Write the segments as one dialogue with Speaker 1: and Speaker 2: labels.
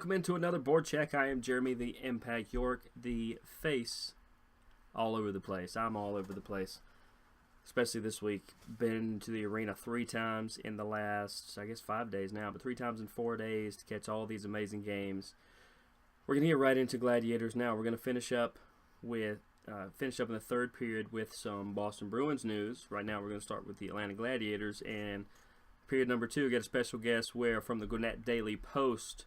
Speaker 1: welcome into another board check. I am Jeremy, the Impact York, the face all over the place. I'm all over the place, especially this week. Been to the arena 3 times in the last, I guess, 5 days now, but 3 times in 4 days to catch all these amazing games. We're going to get right into Gladiators now. We're going to finish up in the third period with some Boston Bruins news. Right now we're going to start with the Atlanta Gladiators, and period number 2, get a special guest from the Gwinnett Daily Post,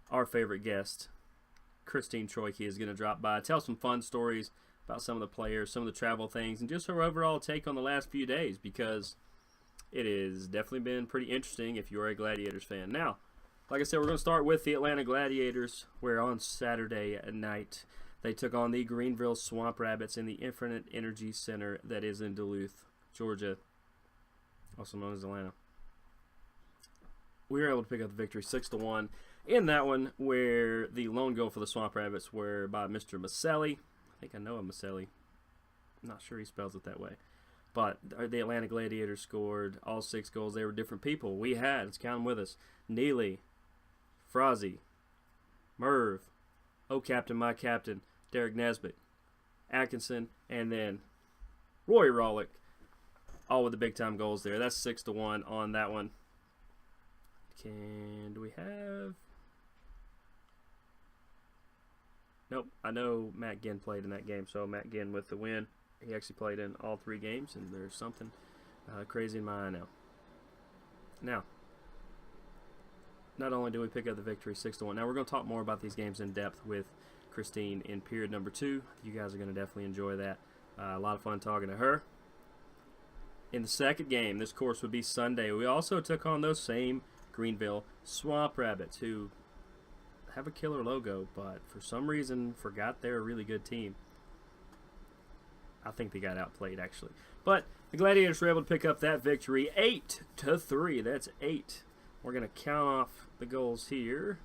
Speaker 1: our favorite guest, Christine Troyke, is going to drop by, tell some fun stories about some of the players, some of the travel things, and just her overall take on the last few days, because it has definitely been pretty interesting if you're a Gladiators fan. Now, like I said, we're going to start with the Atlanta Gladiators, where on Saturday night they took on the Greenville Swamp Rabbits in the Infinite Energy Center that is in Duluth, Georgia, also known as Atlanta. We were able to pick up the victory 6-1 in that one, where the lone goal for the Swamp Rabbits were by Mr. Maselli. I think I know him, Maselli. I'm not sure he spells it that way. But the Atlanta Gladiators scored all 6 goals. They were different people. We had, let's count them with us, Neely, Frazee, Merv, Oh Captain, My Captain, Derek Nesbitt, Atkinson, and then Roy Rawlick, all with the big-time goals there. That's 6-1 on that one. Do we have... Nope, I know Matt Ginn played in that game, so Matt Ginn with the win. He actually played in all 3 games, and there's something crazy in my eye now. Now, not only do we pick up the victory 6-1, now we're going to talk more about these games in depth with Christine in period number 2. You guys are going to definitely enjoy that. A lot of fun talking to her. In the second game, this course would be Sunday. We also took on those same Greenville Swamp Rabbits, who have a killer logo, but for some reason forgot they're a really good team. I think they got outplayed, actually. But the Gladiators were able to pick up that victory 8-3. That's 8. We're going to count off the goals here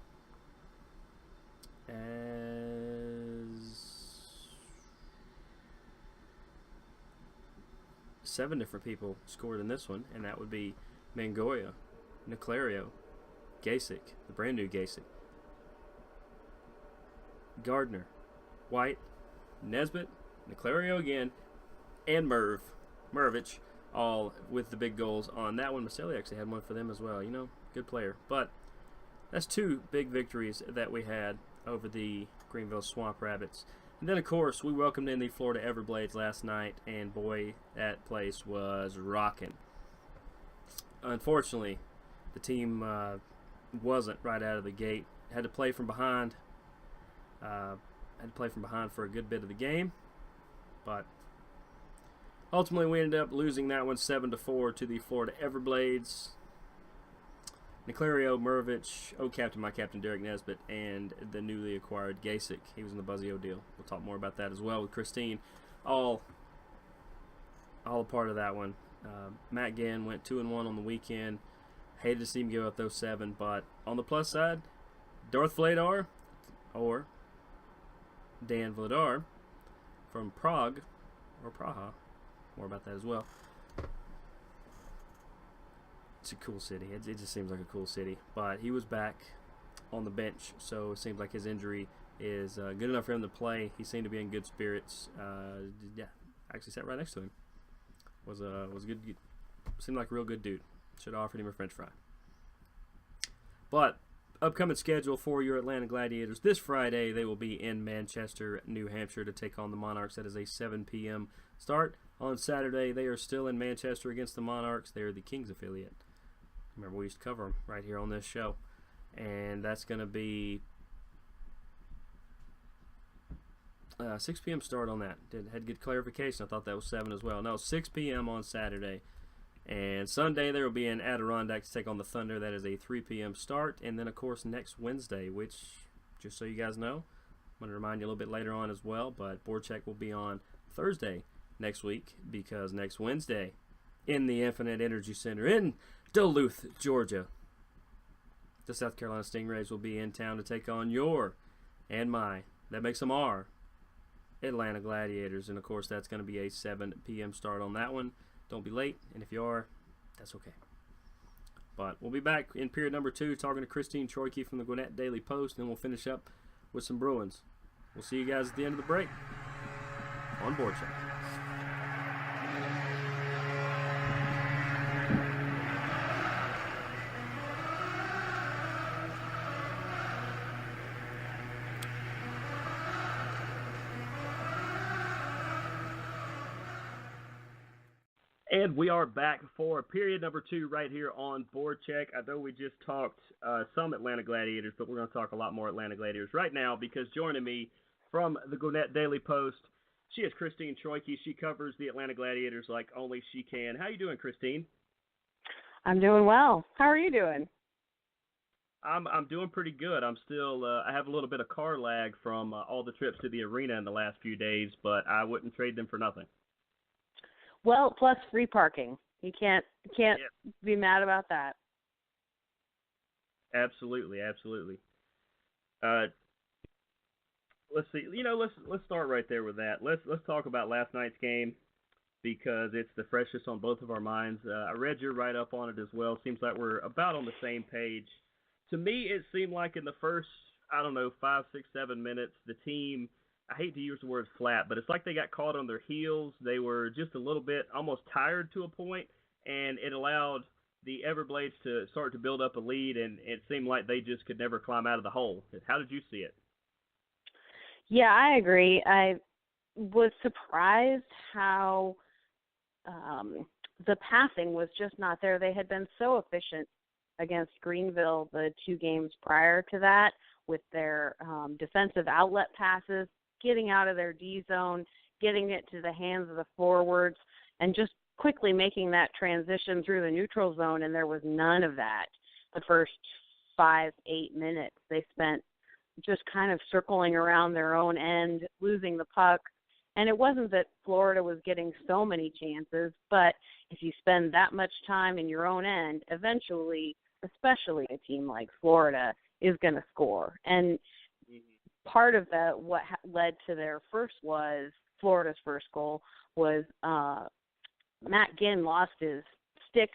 Speaker 1: as 7 different people scored in this one, and that would be Mangoya, Niclario, Gasic, the brand new Gasic, Gardner, White, Nesbitt, Niclario again, and Mervich, all with the big goals on that one. Maselli actually had one for them as well. You know, good player. But that's 2 big victories that we had over the Greenville Swamp Rabbits. And then, of course, we welcomed in the Florida Everblades last night, and boy, that place was rocking. Unfortunately, the team wasn't right out of the gate. Had to play from behind. For a good bit of the game, but ultimately we ended up losing that one 7-4 to the Florida Everblades. Niclario, Mervich, Oh Captain, My Captain, Derek Nesbitt, and the newly acquired Gasic. He was in the Buzzio deal. We'll talk more about that as well with Christine. All a part of that one. Matt Ginn went 2-1 on the weekend. Hated to see him give up those 7, but on the plus side, Darth Vladar, or Dan Vladar from Prague, or Praha, more about that as well. It's a cool city. It just seems like a cool city. But he was back on the bench, so it seems like his injury is good enough for him to play. He seemed to be in good spirits. Yeah, actually sat right next to him. Was good. Seemed like a real good dude. Should have offered him a French fry. But upcoming schedule for your Atlanta Gladiators. This Friday, they will be in Manchester, New Hampshire to take on the Monarchs. That is a 7 p.m. start. On Saturday, they are still in Manchester against the Monarchs. They are the Kings affiliate. Remember, we used to cover them right here on this show. And that's going to be 6 p.m. start on that. Had good clarification. I thought that was 7 as well. No, 6 p.m. on Saturday. And Sunday, there will be in Adirondack to take on the Thunder. That is a 3 p.m. start. And then, of course, next Wednesday, which, just so you guys know, I'm going to remind you a little bit later on as well, but BoardCheck will be on Thursday next week, because next Wednesday in the Infinite Energy Center in Duluth, Georgia, the South Carolina Stingrays will be in town to take on your and my, that makes them our, Atlanta Gladiators. And, of course, that's going to be a 7 p.m. start on that one. Don't be late, and if you are, that's okay. But we'll be back in period number 2 talking to Christine Troyke from the Gwinnett Daily Post, and then we'll finish up with some Bruins. We'll see you guys at the end of the break on BoardCheck. And we are back for period number 2 right here on BoardCheck. I know we just talked some Atlanta Gladiators, but we're going to talk a lot more Atlanta Gladiators right now, because joining me from the Gwinnett Daily Post, she is Christine Troyke. She covers the Atlanta Gladiators like only she can. How you doing, Christine?
Speaker 2: I'm doing well. How are you doing?
Speaker 1: I'm doing pretty good. I'm still I have a little bit of car lag from all the trips to the arena in the last few days, but I wouldn't trade them for nothing.
Speaker 2: Well, plus free parking. You can't be mad about that.
Speaker 1: Absolutely. Let's see. Let's start right there with that. Let's talk about last night's game, because it's the freshest on both of our minds. I read your write-up on it as well. Seems like we're about on the same page. To me, it seemed like in the first, 5, 6, 7 minutes, the team, I hate to use the word flat, but it's like they got caught on their heels. They were just a little bit almost tired to a point, and it allowed the Everblades to start to build up a lead, and it seemed like they just could never climb out of the hole. How did you see it?
Speaker 2: Yeah, I agree. I was surprised how the passing was just not there. They had been so efficient against Greenville the 2 games prior to that with their defensive outlet passes, getting out of their D zone, getting it to the hands of the forwards, and just quickly making that transition through the neutral zone, and there was none of that the first 5-8 minutes. They spent just kind of circling around their own end, losing the puck. And it wasn't that Florida was getting so many chances, but if you spend that much time in your own end, eventually, especially a team like Florida, is going to score. And part of that, what led to their Florida's first goal was Matt Ginn lost his stick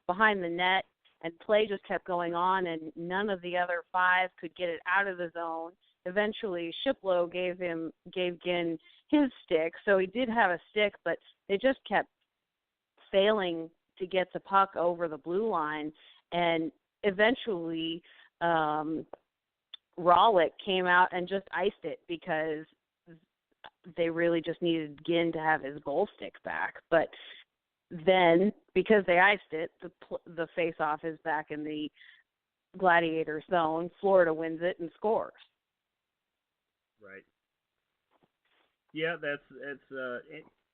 Speaker 2: behind the net, and play just kept going on, and none of the other 5 could get it out of the zone. Eventually, Shiplow gave Ginn his stick, so he did have a stick, but they just kept failing to get the puck over the blue line, and eventually Rawlick came out and just iced it, because they really just needed Ginn to have his goal stick back. But then, because they iced it, the face-off is back in the Gladiator zone. Florida wins it and scores.
Speaker 1: Right. Yeah, that's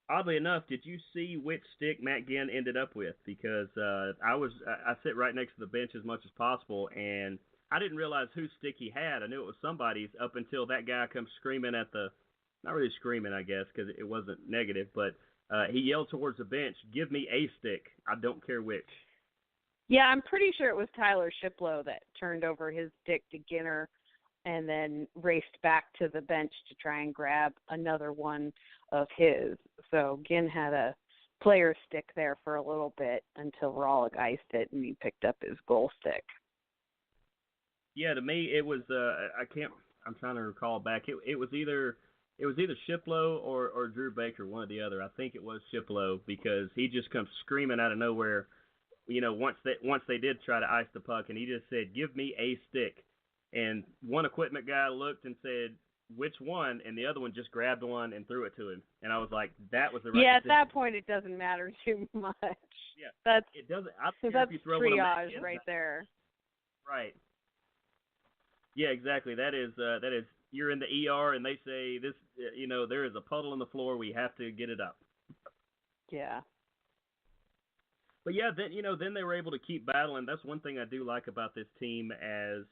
Speaker 1: oddly enough, did you see which stick Matt Ginn ended up with? Because I sit right next to the bench as much as possible, and I didn't realize whose stick he had. I knew it was somebody's up until that guy comes screaming at not really screaming, I guess, because it wasn't negative, but he yelled towards the bench, "Give me a stick. I don't care which."
Speaker 2: Yeah, I'm pretty sure it was Tyler Shiplow that turned over his stick to Ginner and then raced back to the bench to try and grab another one of his. So Ginn had a player stick there for a little bit until Rawlick iced it and he picked up his goal stick.
Speaker 1: Yeah, to me it was I'm trying to recall back. It was either Shiplow or Drew Baker, one or the other. I think it was Shiplow, because he just comes screaming out of nowhere, once they did try to ice the puck, and he just said, "Give me a stick." And one equipment guy looked and said, "Which one?" And the other one just grabbed one and threw it to him. And I was like, that was the right
Speaker 2: decision.
Speaker 1: decision.
Speaker 2: At that point it doesn't matter too much.
Speaker 1: Yeah. It doesn't.
Speaker 2: That's triage right there.
Speaker 1: Right. Yeah, exactly. That is you're in the ER and they say this, there is a puddle on the floor. We have to get it up.
Speaker 2: Yeah.
Speaker 1: But yeah, then they were able to keep battling. That's one thing I do like about this team, as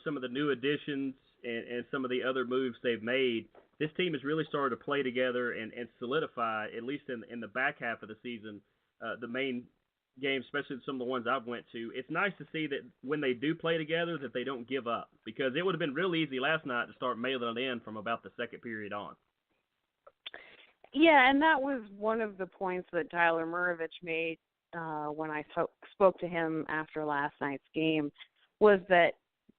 Speaker 1: some of the new additions and some of the other moves they've made. This team has really started to play together and solidify, at least in the back half of the season, the main games, especially some of the ones I've went to. It's nice to see that when they do play together that they don't give up, because it would have been real easy last night to start mailing it in from about the second period on.
Speaker 2: Yeah, and that was one of the points that Tyler Murovich made when I spoke to him after last night's game was that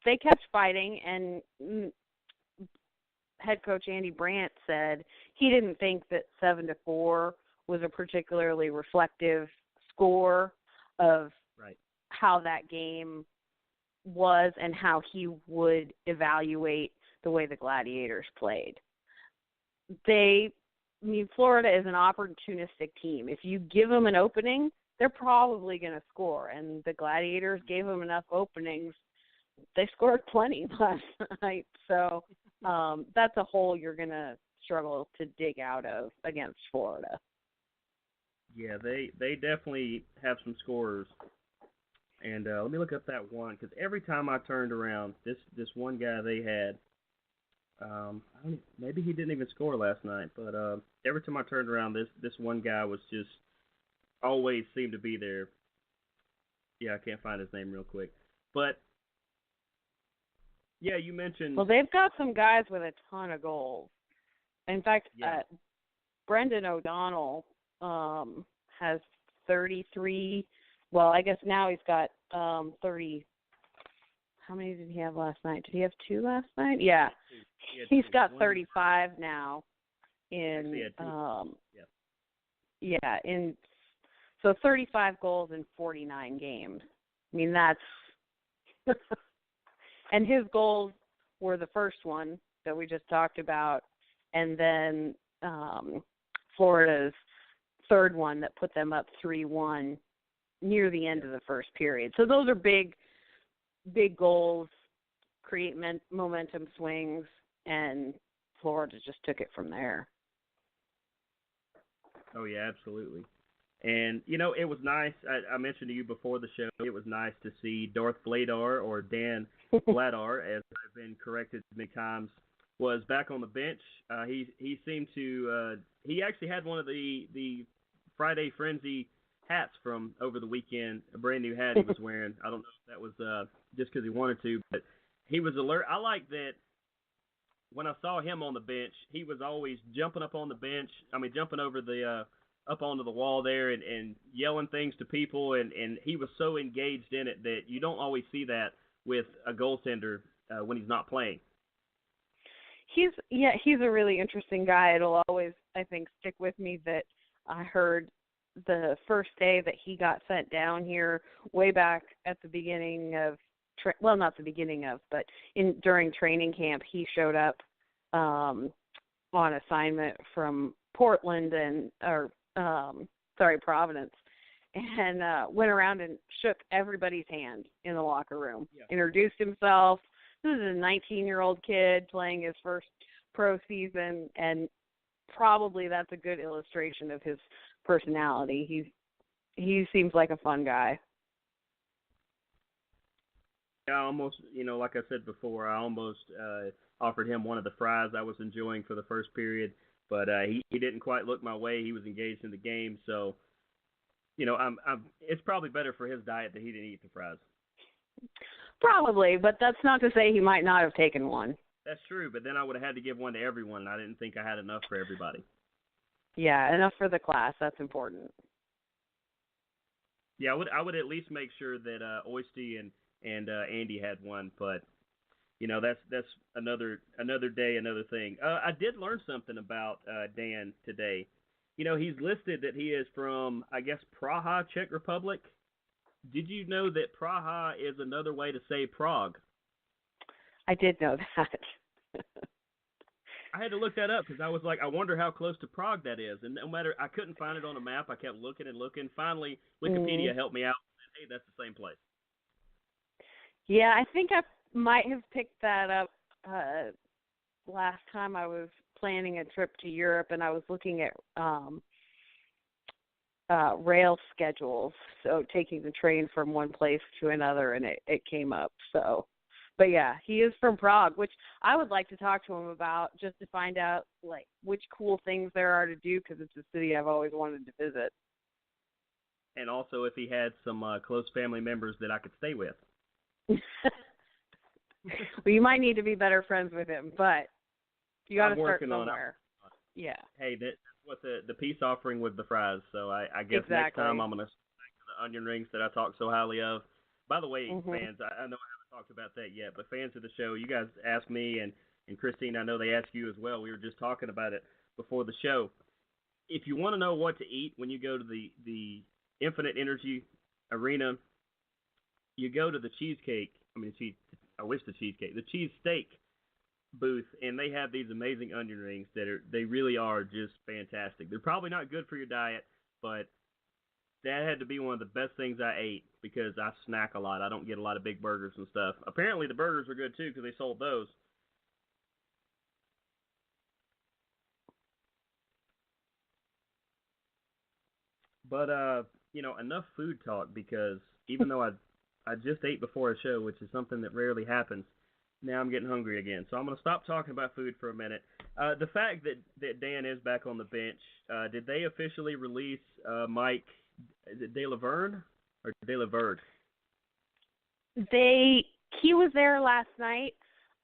Speaker 2: they kept fighting, and head coach Andy Brandt said he didn't think that 7-4 was a particularly reflective score of how that game was and how he would evaluate the way the Gladiators played. Florida is an opportunistic team. If you give them an opening, they're probably going to score, and the Gladiators gave them enough openings. They scored plenty last night, so that's a hole you're going to struggle to dig out of against Florida.
Speaker 1: Yeah, they definitely have some scorers. And let me look up that one, because every time I turned around, this one guy they had, maybe he didn't even score last night, but every time I turned around, this one guy was just always seemed to be there. Yeah, I can't find his name real quick. But, yeah, you mentioned...
Speaker 2: Well, they've got some guys with a ton of goals. In fact, Brendan O'Donnell has 33... Well, I guess now he's got 30. How many did he have last night? Did he have 2 last night? Yeah. He's got 35 now so 35 goals in 49 games. I mean, that's and his goals were the first one that we just talked about, and then Florida's third one that put them up 3-1 near the end of the first period. So those are big goals, create momentum swings, and Florida just took it from there.
Speaker 1: Oh, yeah, absolutely. And, it was nice. I mentioned to you before the show, it was nice to see Darth Vladar, or Dan Vladar, as I've been corrected many times, was back on the bench. He seemed to he actually had one of the Friday Frenzy hats from over the weekend, a brand new hat he was wearing. I don't know if that was just because he wanted to, but he was alert. I like that when I saw him on the bench, he was always jumping up on the bench. Jumping over the up onto the wall there and yelling things to people, and he was so engaged in it that you don't always see that with a goaltender when he's not playing.
Speaker 2: He's a really interesting guy. It'll always, I think, stick with me that I heard the first day that he got sent down here, way back at the beginning of, not the beginning of, but during training camp, he showed up on assignment from Portland Providence, and went around and shook everybody's hand in the locker room, introduced himself. This is a 19-year-old kid playing his first pro season, and probably that's a good illustration of his personality. He seems like a fun guy.
Speaker 1: Yeah, almost, like I said before, I almost offered him one of the fries I was enjoying for the first period, but he didn't quite look my way. He was engaged in the game, so it's probably better for his diet that he didn't eat the fries.
Speaker 2: Probably, but that's not to say he might not have taken one.
Speaker 1: That's true, but then I would have had to give one to everyone, and I didn't think I had enough for everybody.
Speaker 2: Yeah, enough for the class. That's important.
Speaker 1: Yeah, I would at least make sure that Oisty and Andy had one, but that's another day, another thing. I did learn something about Dan today. He's listed that he is from, I guess, Praha, Czech Republic. Did you know that Praha is another way to say Prague?
Speaker 2: I did know that.
Speaker 1: I had to look that up because I was like, I wonder how close to Prague that is. And no matter, I couldn't find it on a map. I kept looking and looking. Finally, Wikipedia helped me out and said, hey, that's the same place.
Speaker 2: Yeah, I think I might have picked that up last time I was planning a trip to Europe, and I was looking at rail schedules, so taking the train from one place to another, and it came up. So, but yeah, he is from Prague, which I would like to talk to him about just to find out like which cool things there are to do, because it's a city I've always wanted to visit.
Speaker 1: And also if he had some close family members that I could stay with.
Speaker 2: Well, you might need to be better friends with him, but you got to start somewhere. Yeah.
Speaker 1: Hey, that's what the peace offering with the fries. So I guess next time I'm gonna the onion rings that I talk so highly of. By the way,
Speaker 2: Mm-hmm.
Speaker 1: fans, I know I haven't talked about that yet, but fans of the show, you guys ask me, and Christine, I know they ask you as well. We were just talking about it before the show. If you want to know what to eat when you go to the Infinite Energy Arena, you go to the cheese steak booth, and they have these amazing onion rings they really are just fantastic. They're probably not good for your diet, but that had to be one of the best things I ate because I snack a lot. I don't get a lot of big burgers and stuff. Apparently the burgers are good too because they sold those. But enough food talk because even though I just ate before a show, which is something that rarely happens, now I'm getting hungry again. So I'm going to stop talking about food for a minute. The fact that Dan is back on the bench, did they officially release Mike, is it De La Verne or De La Verde?
Speaker 2: He was there last night.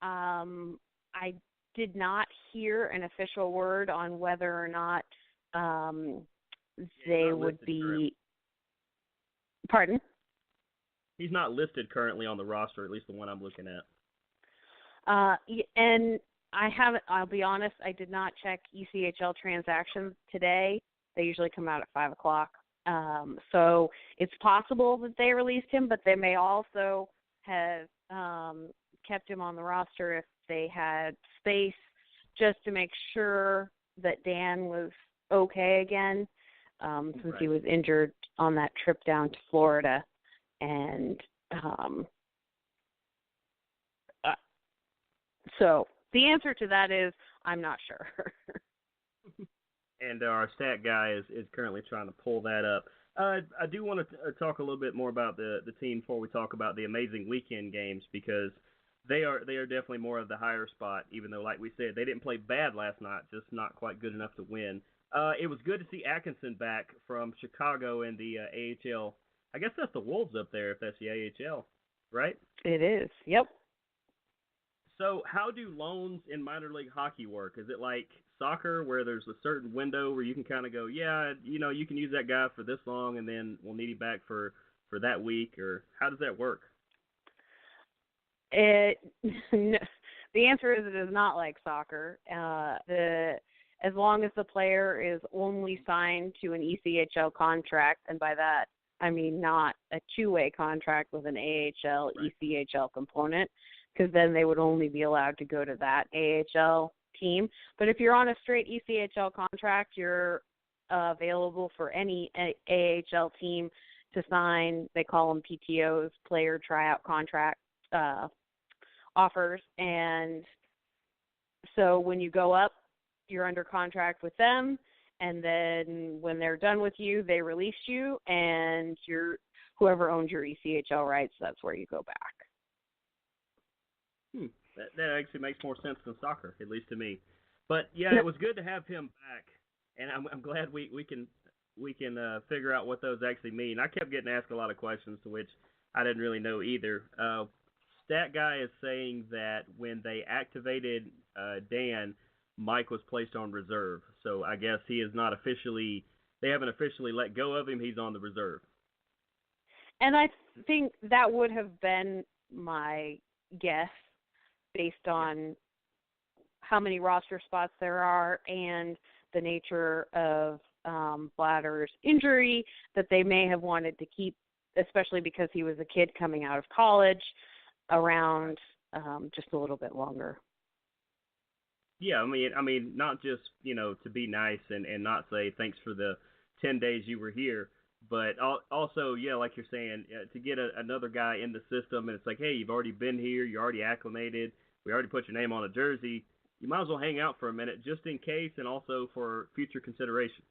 Speaker 2: I did not hear an official word on whether or not they would be.
Speaker 1: Currently.
Speaker 2: Pardon?
Speaker 1: He's not listed currently on the roster, at least the one I'm looking at.
Speaker 2: And I haven't. I'll be honest. I did not check ECHL transactions today. They usually come out at 5:00. So it's possible that they released him, but they may also have kept him on the roster if they had space, just to make sure that Dan was okay again, since he was injured on that trip down to Florida. And so the answer to that is I'm not sure.
Speaker 1: And our stat guy is currently trying to pull that up. I do want to talk a little bit more about the team before we talk about the amazing weekend games because they are definitely more of the higher spot, even though, like we said, they didn't play bad last night, just not quite good enough to win. It was good to see Atkinson back from Chicago in the AHL. I guess that's the Wolves up there if that's the AHL, right?
Speaker 2: It is, yep.
Speaker 1: So how do loans in minor league hockey work? Is it like soccer where there's a certain window where you can kind of go, yeah, you can use that guy for this long and then we'll need him back for that week, or how does that work?
Speaker 2: The answer is it is not like soccer. As long as the player is only signed to an ECHL contract, and by that I mean not a two-way contract with an AHL, ECHL component, because then they would only be allowed to go to that AHL team. But if you're on a straight ECHL contract, you're available for any AHL team to sign. They call them PTOs, player tryout contract offers. And so when you go up, you're under contract with them. And then when they're done with you, they release you, and whoever owns your ECHL rights, that's where you go back.
Speaker 1: That actually makes more sense than soccer, at least to me. But yeah, it was good to have him back, and I'm glad we can figure out what those actually mean. I kept getting asked a lot of questions to which I didn't really know either. Stat guy is saying that when they activated Dan, Mike was placed on reserve. So I guess he is not officially. They haven't officially let go of him. He's on the reserve.
Speaker 2: And I think that would have been my guess based on how many roster spots there are and the nature of Bladder's injury, that they may have wanted to keep, especially because he was a kid coming out of college, around just a little bit longer.
Speaker 1: Yeah, I mean, not just, to be nice and not say thanks for the 10 days you were here, but also, yeah, like you're saying, to get another guy in the system, and it's like, hey, you've already been here, you're already acclimated, we already put your name on a jersey, you might as well hang out for a minute just in case and also for future consideration.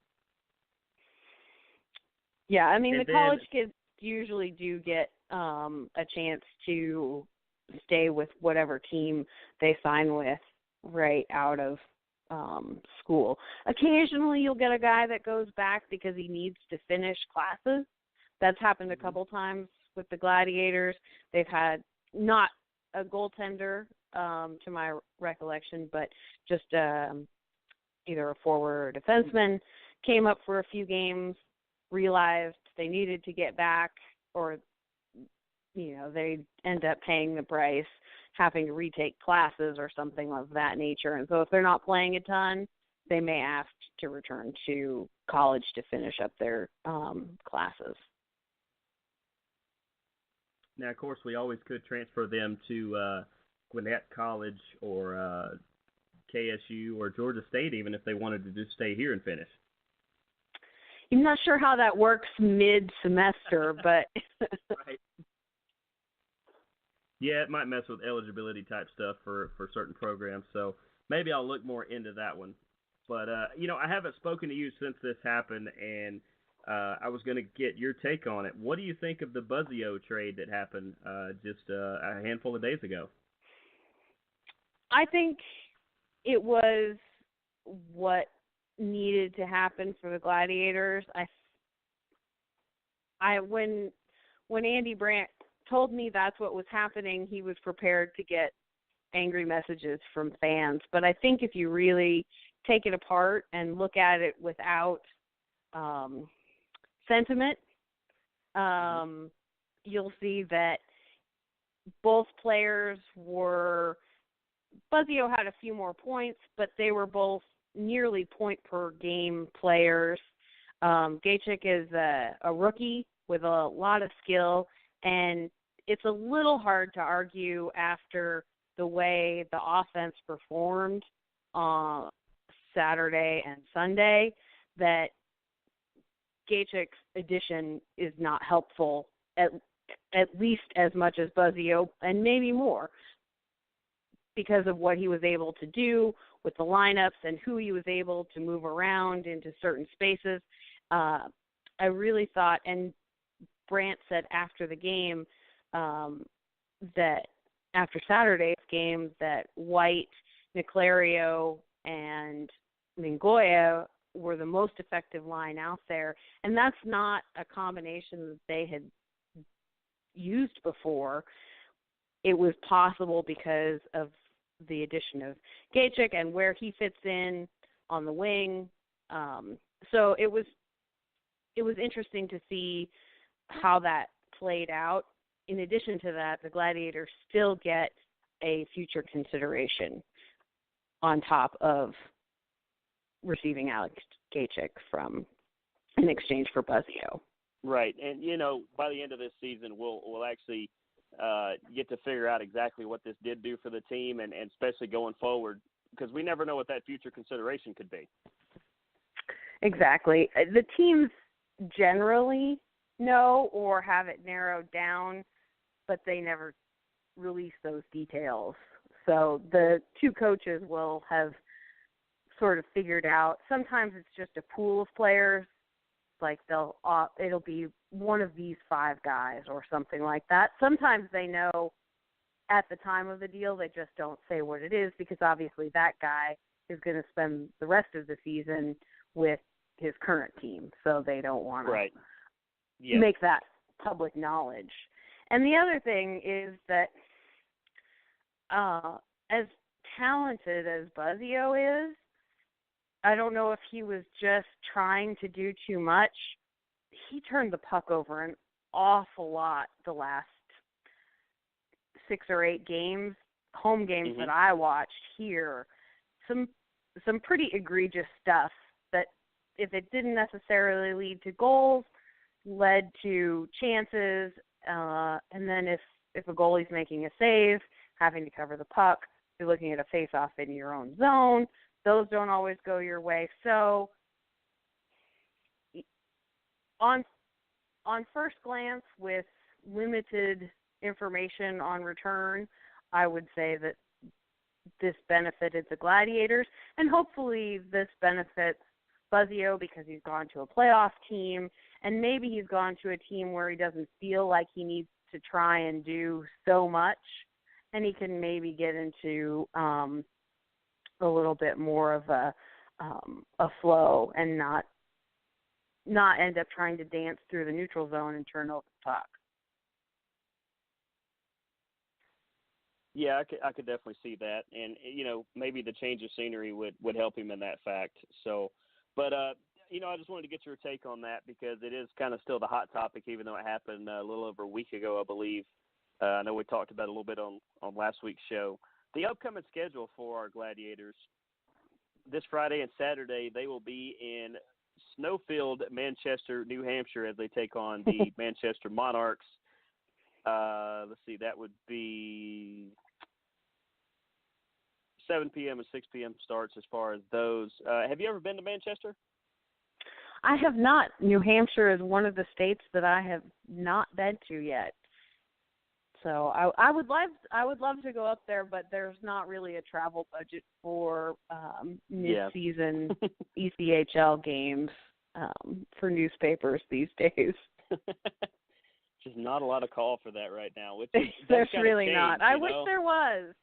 Speaker 2: Yeah, I mean, college kids usually do get a chance to stay with whatever team they sign with right out of school. Occasionally you'll get a guy that goes back because he needs to finish classes. That's happened a couple times with the Gladiators. They've had not a goaltender to my recollection, but just either a forward or defenseman came up for a few games, realized they needed to get back, or they end up paying the price, having to retake classes or something of that nature. And so if they're not playing a ton, they may ask to return to college to finish up their classes.
Speaker 1: Now, of course, we always could transfer them to Gwinnett College or KSU or Georgia State, even if they wanted to just stay here and finish.
Speaker 2: I'm not sure how that works mid-semester, but
Speaker 1: right. Yeah, it might mess with eligibility type stuff for certain programs, so maybe I'll look more into that one. But, I haven't spoken to you since this happened, and I was going to get your take on it. What do you think of the Buzzio trade that happened just a handful of days ago?
Speaker 2: I think it was what needed to happen for the Gladiators. When Andy Brandt told me that's what was happening, he was prepared to get angry messages from fans. But I think if you really take it apart and look at it without sentiment, you'll see that both players were – Buzzio had a few more points, but they were both nearly point-per-game players. Gajcik is a rookie with a lot of skill, and it's a little hard to argue after the way the offense performed on Saturday and Sunday that Gajcik's addition is not helpful, at least as much as Buzzio, and maybe more, because of what he was able to do with the lineups and who he was able to move around into certain spaces. I really thought, and Brandt said after the game, that after Saturday's game, that White, Niclario, and Mingoya were the most effective line out there. And that's not a combination that they had used before. It was possible because of the addition of Gajcik and where he fits in on the wing. So it was interesting to see how that played out. In addition to that, the Gladiators still get a future consideration on top of receiving Alex Gajcik in exchange for Buzzio.
Speaker 3: Right, and by the end of this season, we'll actually get to figure out exactly what this did do for the team, and especially going forward, because we never know what that future consideration could be.
Speaker 2: Exactly. The teams generally know or have it narrowed down, but they never release those details. So the two coaches will have sort of figured out. Sometimes it's just a pool of players, like it'll be one of these 5 guys or something like that. Sometimes they know at the time of the deal, they just don't say what it is, because obviously that guy is going to spend the rest of the season with his current team, so they don't want to make that public knowledge. And the other thing is that as talented as Buzzio is, I don't know if he was just trying to do too much. He turned the puck over an awful lot the last 6 or 8 games, home games that I watched here. Some pretty egregious stuff that, if it didn't necessarily lead to goals, led to chances, and then if a goalie's making a save, having to cover the puck, you're looking at a face-off in your own zone. Those don't always go your way. So on first glance, with limited information on return, I would say that this benefited the Gladiators, and hopefully this benefits Buzzio because he's gone to a playoff team, and maybe he's gone to a team where he doesn't feel like he needs to try and do so much, and he can maybe get into a little bit more of a flow and not end up trying to dance through the neutral zone and turn over the puck.
Speaker 3: Yeah, I could definitely see that, and maybe the change of scenery would help him in that fact. So, but I just wanted to get your take on that because it is kind of still the hot topic, even though it happened a little over a week ago, I believe. I know we talked about it a little bit on last week's show. The upcoming schedule for our Gladiators, this Friday and Saturday, they will be in snow-filled Manchester, New Hampshire, as they take on the Manchester Monarchs. Let's see, that would be 7 p.m. and 6 p.m. starts as far as those. Have you ever been to Manchester?
Speaker 2: I have not. New Hampshire is one of the states that I have not been to yet. So I would love to go up there, but there's not really a travel budget for mid-season ECHL games for newspapers these days.
Speaker 3: Just not a lot of call for that right now. Which is,
Speaker 2: there's really
Speaker 3: changed,
Speaker 2: not. I wish there was.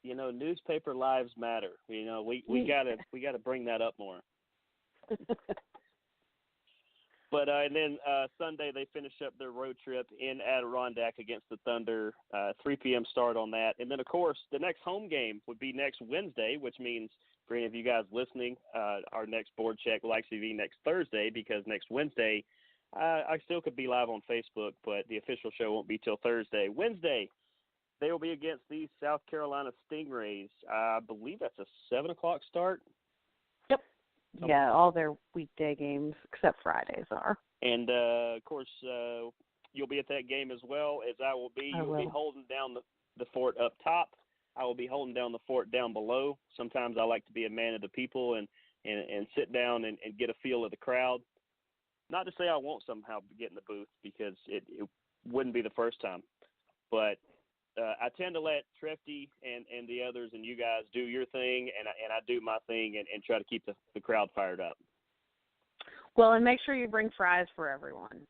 Speaker 3: Newspaper lives matter. We gotta bring that up more. But and then Sunday they finish up their road trip in Adirondack against the Thunder. 3 p.m. start on that, and then of course the next home game would be next Wednesday, which means for any of you guys listening, our next board check will actually be next Thursday because next Wednesday I still could be live on Facebook, but the official show won't be till Thursday. Wednesday they will be against the South Carolina Stingrays. I believe that's a 7 o'clock start.
Speaker 2: Yep. Yeah, all their weekday games except Fridays are.
Speaker 3: And, of course, you'll be at that game as well as I will be. You'll be holding down the fort up top. I will be holding down the fort down below. Sometimes I like to be a man of the people and sit down and get a feel of the crowd. Not to say I won't somehow get in the booth because it wouldn't be the first time. But I tend to let Trefty and the others and you guys do your thing, and I do my thing and try to keep the crowd fired up.
Speaker 2: Well, and make sure you bring fries for everyone.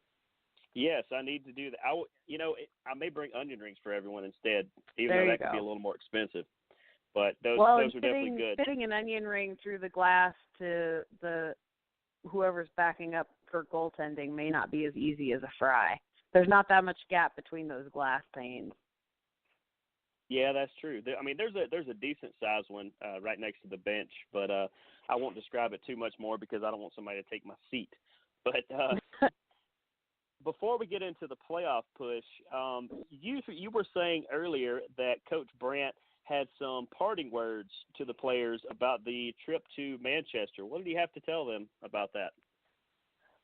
Speaker 3: Yes, I need to do that. I may bring onion rings for everyone instead, even though that could be a little more expensive. But those are definitely good.
Speaker 2: Fitting an onion ring through the glass to the whoever's backing up for goaltending may not be as easy as a fry. There's not that much gap between those glass panes.
Speaker 3: Yeah, that's true. I mean, there's a decent sized one right next to the bench, but I won't describe it too much more because I don't want somebody to take my seat. But before we get into the playoff push, you were saying earlier that Coach Brandt had some parting words to the players about the trip to Manchester. What did he have to tell them about that?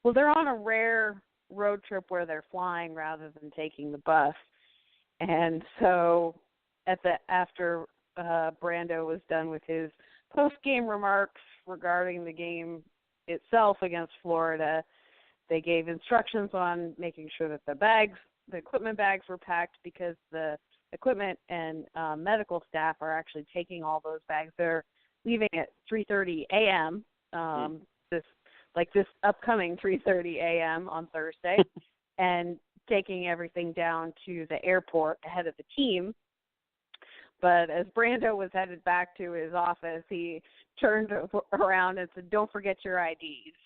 Speaker 2: Well, they're on a rare road trip where they're flying rather than taking the bus, and so after Brando was done with his post-game remarks regarding the game itself against Florida, they gave instructions on making sure that the equipment bags were packed because the equipment and medical staff are actually taking all those bags. They're leaving at 3:30 a.m. This upcoming 3:30 a.m. on Thursday, and taking everything down to the airport ahead of the team. But as Brando was headed back to his office, he turned around and said, "Don't forget your IDs."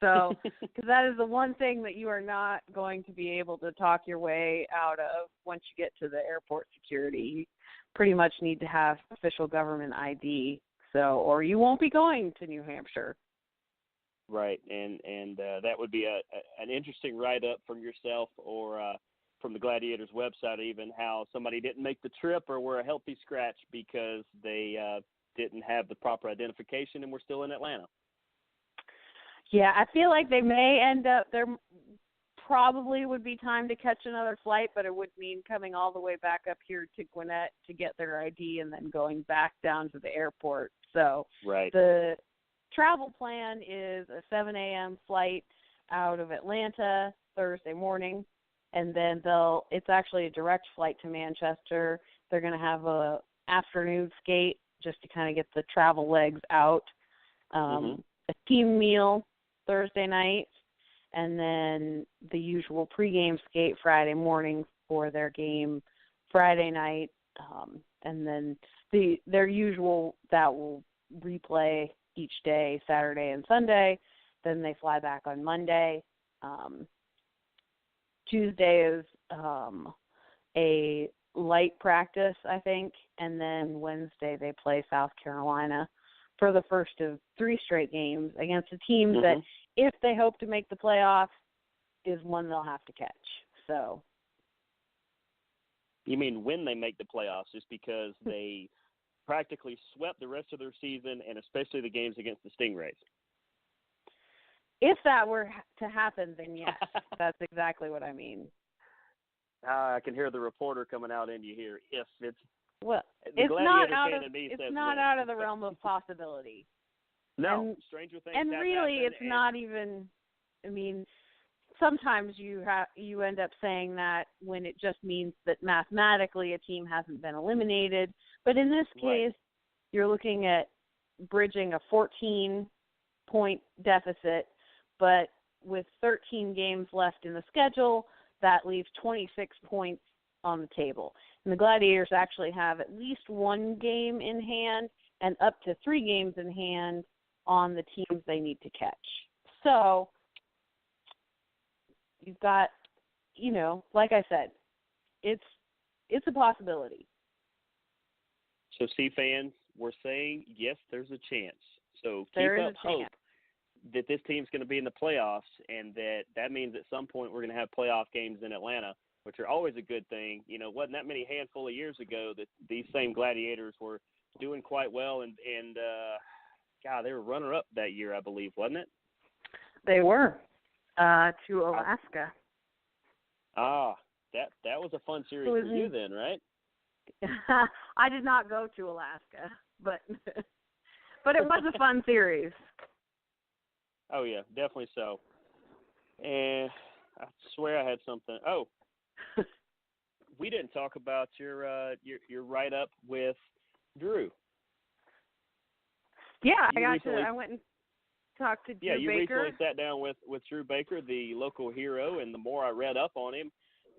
Speaker 2: So, because that is the one thing that you are not going to be able to talk your way out of once you get to the airport security. You pretty much need to have official government ID, or you won't be going to New Hampshire.
Speaker 3: Right, and that would be an interesting write-up from yourself or from the Gladiators website, even how somebody didn't make the trip or were a healthy scratch because they didn't have the proper identification and were still in Atlanta.
Speaker 2: Yeah, I feel like they may end up, there probably would be time to catch another flight, but it would mean coming all the way back up here to Gwinnett to get their ID and then going back down to the airport. So
Speaker 3: right.
Speaker 2: The travel plan is a 7 a.m. flight out of Atlanta Thursday morning, and then it's actually a direct flight to Manchester. They're going to have a afternoon skate just to kind of get the travel legs out. A team meal Thursday night, and then the usual pregame skate Friday morning for their game Friday night, and then their usual that will replay each day, Saturday and Sunday. Then they fly back on Monday. Tuesday is a light practice, I think, and then Wednesday they play South Carolina for the first of 3 straight games against a team that, if they hope to make the playoffs, is one they'll have to catch. So.
Speaker 3: You mean when they make the playoffs, just because they practically swept the rest of their season, and especially the games against the Stingrays?
Speaker 2: If that were to happen, then yes, that's exactly what I mean.
Speaker 3: I can hear the reporter coming out in you here. If it's
Speaker 2: it's not out of the realm of possibility.
Speaker 3: No, stranger things.
Speaker 2: And really, it's not even. I mean, sometimes you end up saying that when it just means that mathematically a team hasn't been eliminated. But in this case, you're looking at bridging a 14-point deficit, but with 13 games left in the schedule, that leaves 26 points on the table. And the Gladiators actually have at least 1 game in hand and up to 3 games in hand on the teams they need to catch. So you've got, like I said, it's a possibility.
Speaker 3: So, fans, we're saying, yes, there's a chance. So keep up hope that this team's going to be in the playoffs, and that means at some point we're going to have playoff games in Atlanta, which are always a good thing. Wasn't that many handful of years ago that these same Gladiators were doing quite well, and God, they were runner-up that year, I believe, wasn't it?
Speaker 2: They were, to Alaska.
Speaker 3: That was a fun series for you then, right?
Speaker 2: I did not go to Alaska, but it was a fun series.
Speaker 3: Oh, yeah, definitely so. And I swear I had something. Oh, we didn't talk about your write-up with Drew.
Speaker 2: Yeah, I went and talked to Drew Baker.
Speaker 3: Yeah, you recently sat down with Drew Baker, the local hero, and the more I read up on him,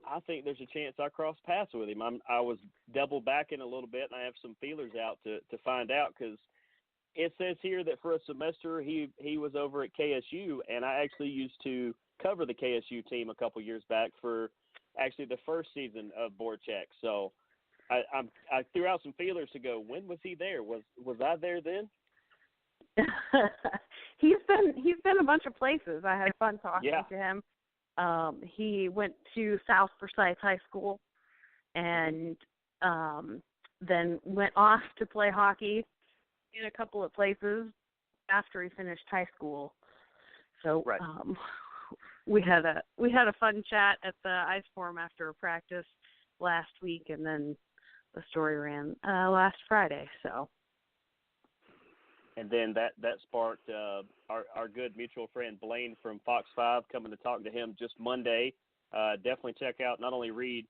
Speaker 3: I think there's a chance I cross paths with him. I was double backing a little bit, and I have some feelers out to find out, because it says here that for a semester he was over at KSU, and I actually used to cover the KSU team a couple years back for actually the first season of BoardCheck. So I threw out some feelers to go, when was he there? Was I there then?
Speaker 2: He's been a bunch of places. I had fun talking to him. He went to South Forsyth High School, and then went off to play hockey in a couple of places after he finished high school. So we had a fun chat at the ice forum after a practice last week, and then the story ran last Friday. So.
Speaker 3: And then that sparked our good mutual friend Blaine from Fox 5 coming to talk to him just Monday. Definitely check out, not only read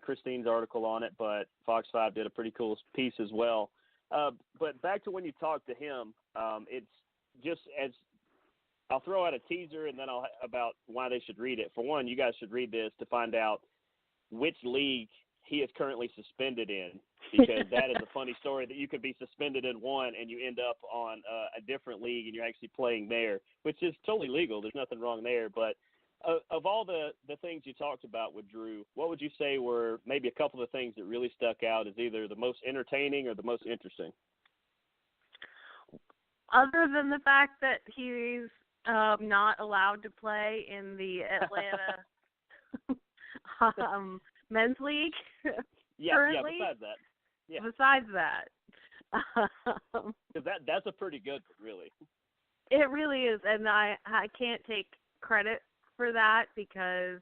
Speaker 3: Christine's article on it, but Fox 5 did a pretty cool piece as well. But back to when you talked to him, it's just as I'll throw out a teaser, and then about why they should read it. For one, you guys should read this to find out which league he is currently suspended in, because that is a funny story that you could be suspended in one and you end up on a different league and you're actually playing there, which is totally legal. There's nothing wrong there. But of all the things you talked about with Drew, what would you say were maybe a couple of things that really stuck out as either the most entertaining or the most interesting?
Speaker 2: Other than the fact that he's not allowed to play in the Atlanta men's league currently. Besides that.
Speaker 3: Because that's a pretty good one, really.
Speaker 2: It really is, and I can't take credit for that, because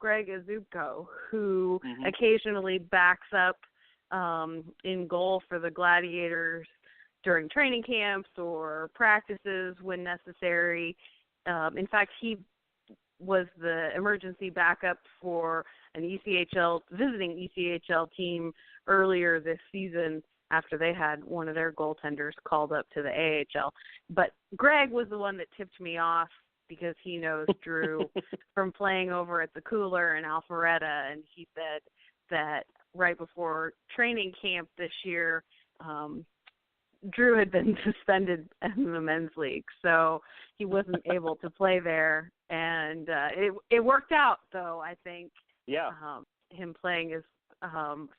Speaker 2: Greg Azubko, who occasionally backs up in goal for the Gladiators during training camps or practices when necessary. In fact, he was the emergency backup for an visiting ECHL team earlier this season after they had one of their goaltenders called up to the AHL. But Greg was the one that tipped me off, because he knows Drew from playing over at the Cooler in Alpharetta, and he said that right before training camp this year, Drew had been suspended in the men's league, so he wasn't able to play there. And it worked out, though, I think. Yeah. Him playing his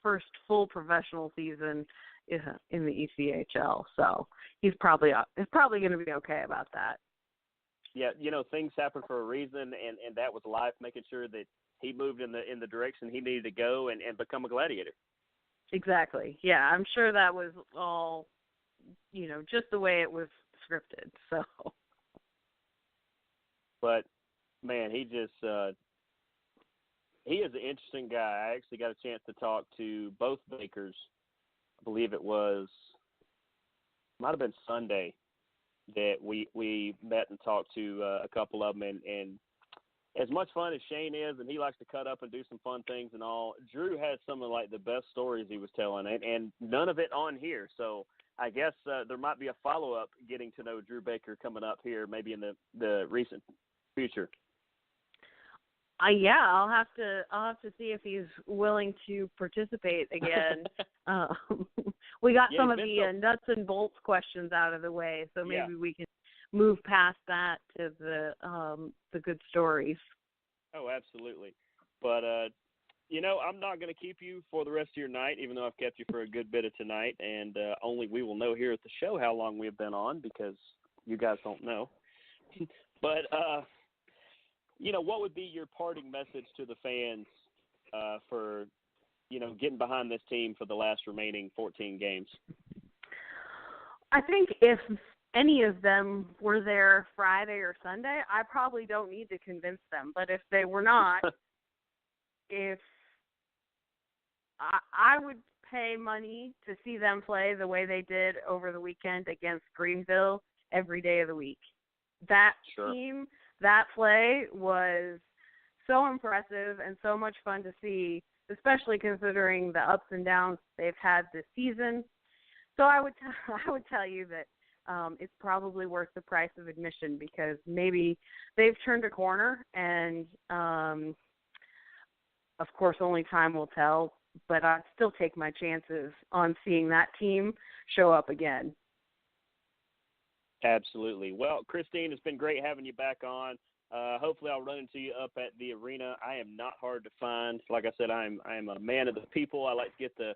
Speaker 2: first full professional season in the ECHL. So he's probably going to be okay about that.
Speaker 3: Yeah, things happen for a reason, and that was life, making sure that he moved in the direction he needed to go and become a Gladiator.
Speaker 2: Exactly. Yeah, I'm sure that was all, just the way it was scripted. So.
Speaker 3: But man, he is an interesting guy. I actually got a chance to talk to both Bakers. I believe might have been Sunday that we met and talked to a couple of them. And as much fun as Shane is, and he likes to cut up and do some fun things and all, Drew has some of the best stories he was telling, and none of it on here. So I guess there might be a follow-up getting to know Drew Baker coming up here, maybe in the recent future.
Speaker 2: Yeah, I'll have to see if he's willing to participate again. We got some of the nuts and bolts questions out of the way, so maybe we can move past that to the good stories.
Speaker 3: Oh, absolutely. But I'm not going to keep you for the rest of your night, even though I've kept you for a good bit of tonight, and only we will know here at the show how long we've been on, because you guys don't know. But what would be your parting message to the fans for, getting behind this team for the last remaining 14 games?
Speaker 2: I think if any of them were there Friday or Sunday, I probably don't need to convince them. But if they were not, if I would pay money to see them play the way they did over the weekend against Greenville every day of the week. That team, that play was so impressive and so much fun to see, especially considering the ups and downs they've had this season. So I would tell you that it's probably worth the price of admission, because maybe they've turned a corner, and of course only time will tell, but I'd still take my chances on seeing that team show up again.
Speaker 3: Absolutely. Well, Christine, it's been great having you back on. Hopefully I'll run into you up at the arena. I am not hard to find. Like I said, I'm a man of the people. I like to get the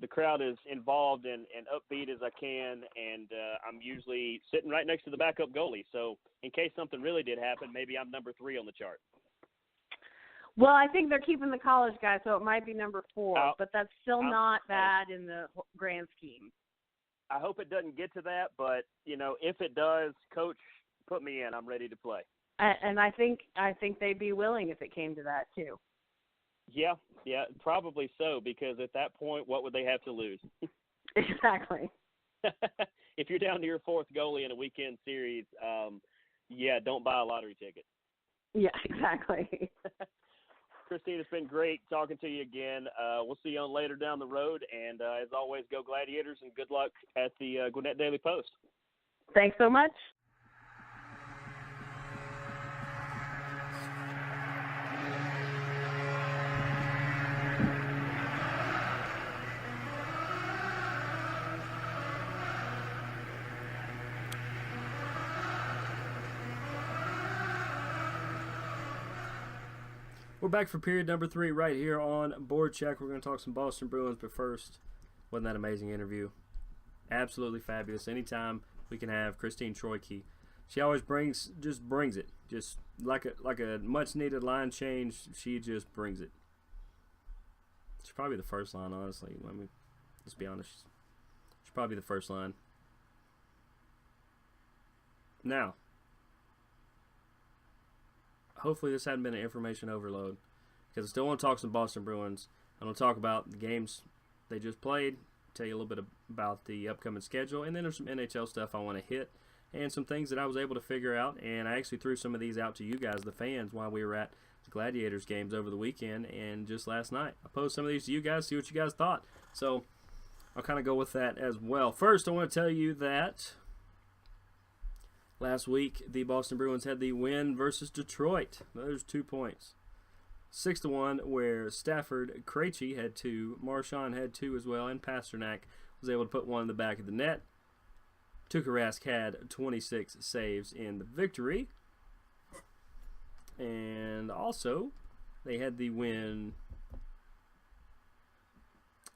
Speaker 3: crowd as involved and upbeat as I can, and I'm usually sitting right next to the backup goalie. So in case something really did happen, maybe I'm number 3 on the chart.
Speaker 2: Well, I think they're keeping the college guy, so it might be number 4, but that's still not bad in the grand scheme.
Speaker 3: I hope it doesn't get to that, but if it does, Coach, put me in. I'm ready to play.
Speaker 2: And I think they'd be willing if it came to that too.
Speaker 3: Yeah, probably so, because at that point, what would they have to lose?
Speaker 2: Exactly.
Speaker 3: If you're down to your 4th goalie in a weekend series, don't buy a lottery ticket.
Speaker 2: Yeah, exactly.
Speaker 3: Christine, it's been great talking to you again. We'll see you on later down the road, and as always, go Gladiators, and good luck at the Gwinnett Daily Post.
Speaker 2: Thanks so much.
Speaker 1: We're back for period number 3 right here on BoardCheck. We're going to talk some Boston Bruins, but first, wasn't that amazing interview? Absolutely fabulous. Anytime we can have Christine Troyke, she always brings it. Just like a much-needed line change, she just brings it. She's probably the first line, honestly. I mean, let's be honest. She's probably the first line. Now, hopefully this hadn't been an information overload, because I still want to talk some Boston Bruins. I want to talk about the games they just played, tell you a little bit about the upcoming schedule, and then there's some NHL stuff I want to hit, and some things that I was able to figure out, and I actually threw some of these out to you guys, the fans, while we were at the Gladiators games over the weekend and just last night. I posed some of these to you guys, see what you guys thought. So I'll kind of go with that as well. First, I want to tell you that last week, the Boston Bruins had the win versus Detroit. Those 2 points. 6-1, where Stafford Krejci had 2, Marchand had 2 as well, and Pasternak was able to put 1 in the back of the net. Tuukka Rask had 26 saves in the victory. And also, they had the win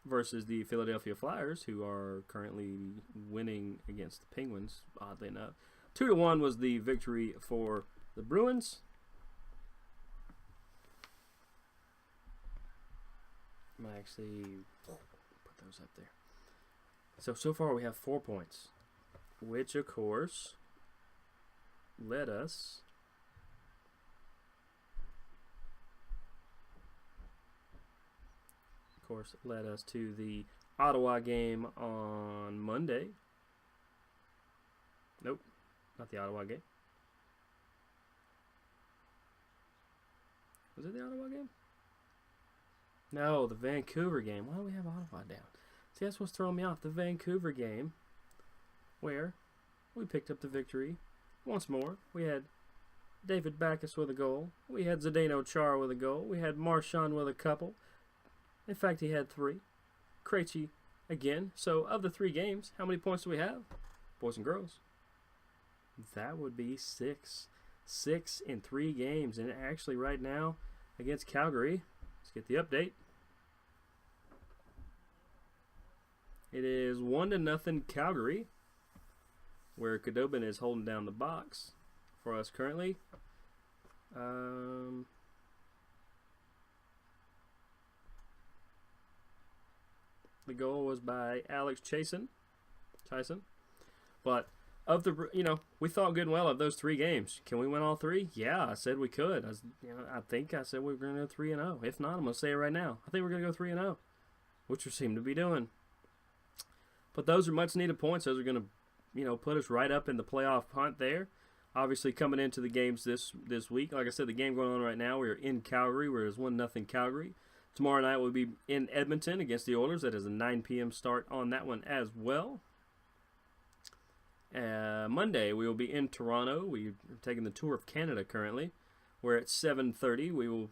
Speaker 1: versus the Philadelphia Flyers, who are currently winning against the Penguins, oddly enough. 2-1 was the victory for the Bruins. I'm going to actually put those up there. So far we have 4 points, which, of course, led us to the Ottawa game on Monday. Nope, not the Ottawa game. Was it the Ottawa game? No, the Vancouver game. Why do we have Ottawa down? See, that's what's throwing me off. The Vancouver game, where we picked up the victory once more. We had David Backes with a goal. We had Zdeno Chara with a goal. We had Marchand with a couple. In fact, he had 3. Krejci again. So, of the 3 games, how many points do we have, boys and girls? That would be 6. 6 in 3 games. And actually, right now, against Calgary, let's get the update. It is 1-0 Calgary, where Khudobin is holding down the box for us currently. The goal was by Alex Tyson. But of the, we thought good and well of those 3 games. Can we win all 3? Yeah, I said we could. I think I said we were going to go 3-0. If not, I'm going to say it right now. I think we're going to go 3-0, which we seem to be doing. But those are much needed points. Those are going to, put us right up in the playoff hunt there. Obviously, coming into the games this week, like I said, the game going on right now, we're in Calgary, where it's 1-0 Calgary. Tomorrow night we'll be in Edmonton against the Oilers. That is a 9 p.m. start on that one as well. Monday we will be in Toronto. We are taking the tour of Canada currently. We're at 7:30. We will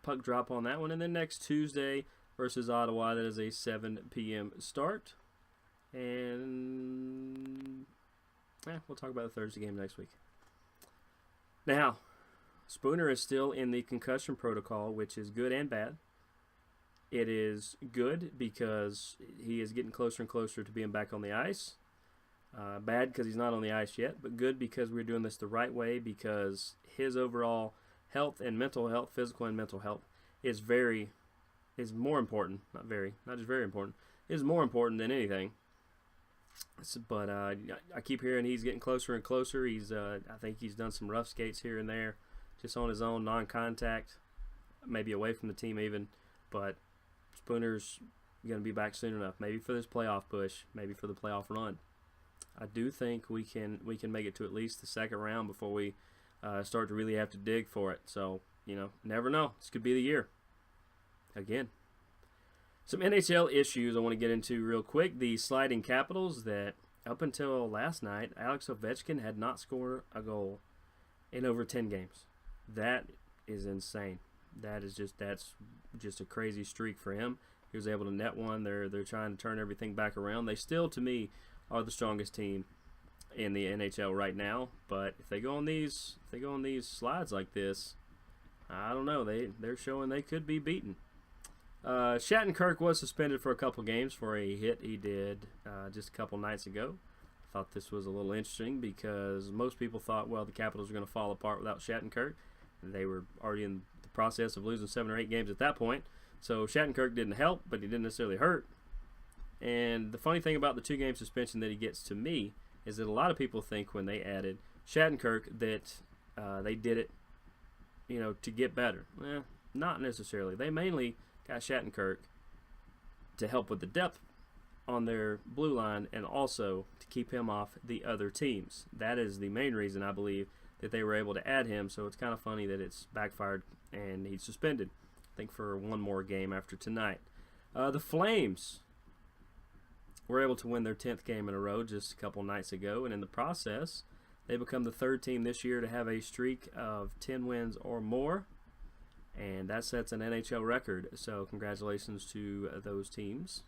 Speaker 1: puck drop on that one. And then next Tuesday versus Ottawa, that is a 7 p.m. start. And we'll talk about the Thursday game next week. Now, Spooner is still in the concussion protocol, which is good and bad. It is good because he is getting closer and closer to being back on the ice. Bad because he's not on the ice yet, but good because we're doing this the right way, because his overall health and mental health, physical and mental health, is more important. Not just very important. Is more important than anything. But I keep hearing he's getting closer and closer. I think he's done some rough skates here and there, just on his own, non-contact, maybe away from the team even. But Spooner's going to be back soon enough, maybe for this playoff push, maybe for the playoff run. I do think we can make it to at least the second round before we start to really have to dig for it. So, never know. This could be the year. Again. Some NHL issues I want to get into real quick. The sliding Capitals that up until last night, Alex Ovechkin had not scored a goal in over 10 games. That is insane. That's just a crazy streak for him. He was able to net one. They're trying to turn everything back around. They still, to me, are the strongest team in the NHL right now. But if they go on these slides like this, I don't know. They're showing they could be beaten. Shattenkirk was suspended for a couple games for a hit he did just a couple nights ago. I thought this was a little interesting because most people thought, well, the Capitals were going to fall apart without Shattenkirk. They were already in the process of losing 7 or 8 games at that point. So Shattenkirk didn't help, but he didn't necessarily hurt. And the funny thing about the 2-game suspension that he gets, to me, is that a lot of people think when they added Shattenkirk that they did it, to get better. Not necessarily. They mainly got Shattenkirk to help with the depth on their blue line and also to keep him off the other teams. That is the main reason, I believe, that they were able to add him. So it's kind of funny that it's backfired and he's suspended, I think, for one more game after tonight. The Flames were able to win their 10th game in a row just a couple nights ago, and in the process, they become the 3rd team this year to have a streak of 10 wins or more. And that sets an NHL record. So congratulations to those teams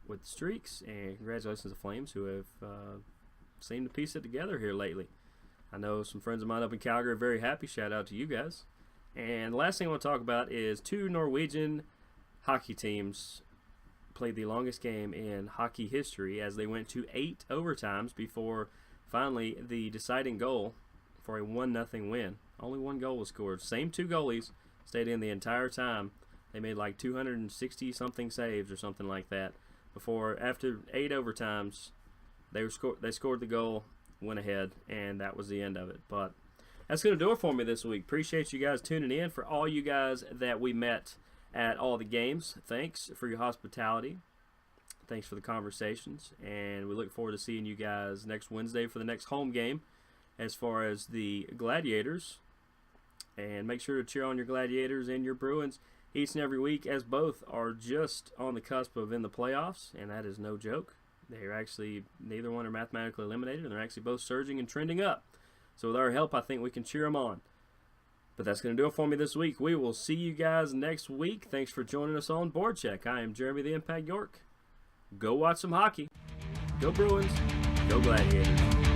Speaker 1: with the streaks. And congratulations to Flames, who have seemed to piece it together here lately. I know some friends of mine up in Calgary are very happy. Shout out to you guys. And the last thing I want to talk about is 2 Norwegian hockey teams played the longest game in hockey history as they went to 8 overtimes before finally the deciding goal for a 1-0 win. Only one goal was scored. Same 2 goalies stayed in the entire time. They made like 260-something saves or something like that before, after 8 overtimes, they scored the goal, went ahead, and that was the end of it. But that's going to do it for me this week. Appreciate you guys tuning in. For all you guys that we met at all the games, thanks for your hospitality. Thanks for the conversations. And we look forward to seeing you guys next Wednesday for the next home game as far as the Gladiators. And make sure to cheer on your Gladiators and your Bruins each and every week, as both are just on the cusp of in the playoffs, and that is no joke. They're actually, neither one are mathematically eliminated, and they're actually both surging and trending up. So with our help, I think we can cheer them on. But that's going to do it for me this week. We will see you guys next week. Thanks for joining us on BoardCheck. I am Jeremy the Impact York. Go watch some hockey. Go Bruins. Go Gladiators.